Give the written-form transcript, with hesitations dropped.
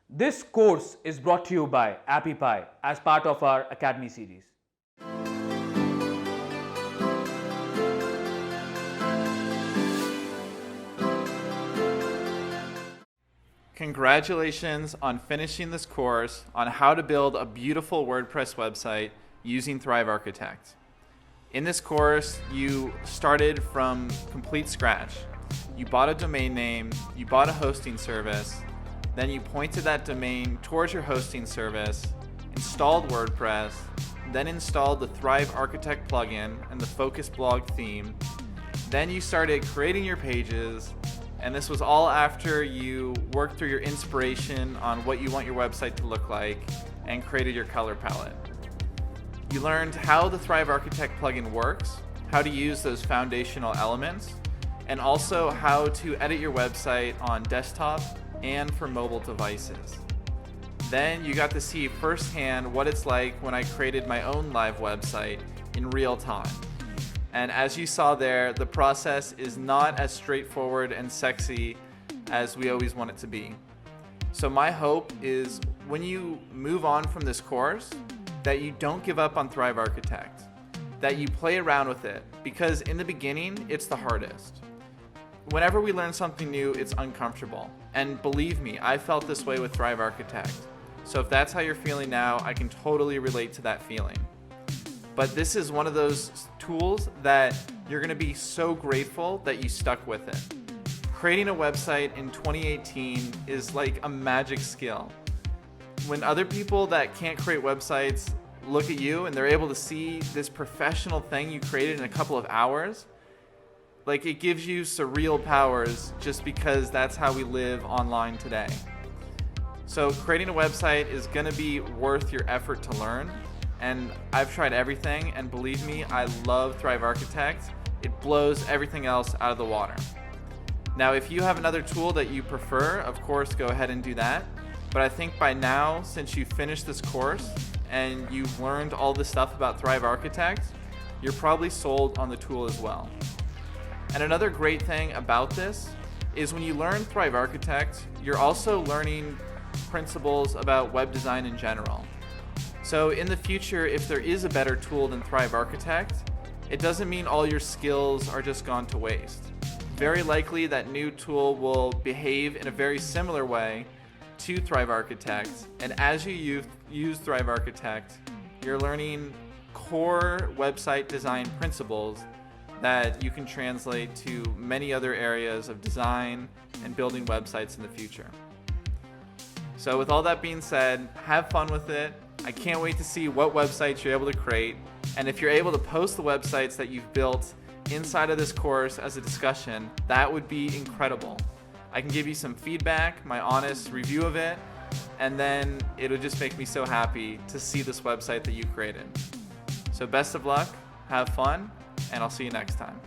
This course is brought to you by AppyPie as part of our Academy series. Congratulations on finishing this course on how to build a beautiful WordPress website using Thrive Architect. In this course, you started from complete scratch. You bought a domain name, you bought a hosting service, then you pointed that domain towards your hosting service, installed WordPress, then installed the Thrive Architect plugin and the Focus blog theme. Then you started creating your pages, and this was all after you worked through your inspiration on what you want your website to look like and created your color palette. You learned how the Thrive Architect plugin works, how to use those foundational elements, and also how to edit your website on desktop and for mobile devices. Then you got to see firsthand what it's like when I created my own live website in real time. And as you saw there, the process is not as straightforward and sexy as we always want it to be. So my hope is when you move on from this course, that you don't give up on Thrive Architect, that you play around with it, because in the beginning, it's the hardest. Whenever we learn something new, it's uncomfortable. And believe me, I felt this way with Thrive Architect. So if that's how you're feeling now, I can totally relate to that feeling. But this is one of those tools that you're going to be so grateful that you stuck with it. Creating a website in 2018 is like a magic skill. When other people that can't create websites look at you and they're able to see this professional thing you created in a couple of hours, like, it gives you surreal powers just because that's how we live online today. So creating a website is going to be worth your effort to learn. And I've tried everything, and believe me, I love Thrive Architect. It blows everything else out of the water. Now, if you have another tool that you prefer, of course, go ahead and do that. But I think by now, since you've finished this course and you've learned all this stuff about Thrive Architect, you're probably sold on the tool as well. And another great thing about this is when you learn Thrive Architect, you're also learning principles about web design in general. So in the future, if there is a better tool than Thrive Architect, it doesn't mean all your skills are just gone to waste. Very likely that new tool will behave in a very similar way to Thrive Architect, and as you use Thrive Architect, you're learning core website design principles that you can translate to many other areas of design and building websites in the future. So with all that being said, have fun with it. I can't wait to see what websites you're able to create. And if you're able to post the websites that you've built inside of this course as a discussion, that would be incredible. I can give you some feedback, my honest review of it, and then it'll just make me so happy to see this website that you created. So best of luck, have fun, and I'll see you next time.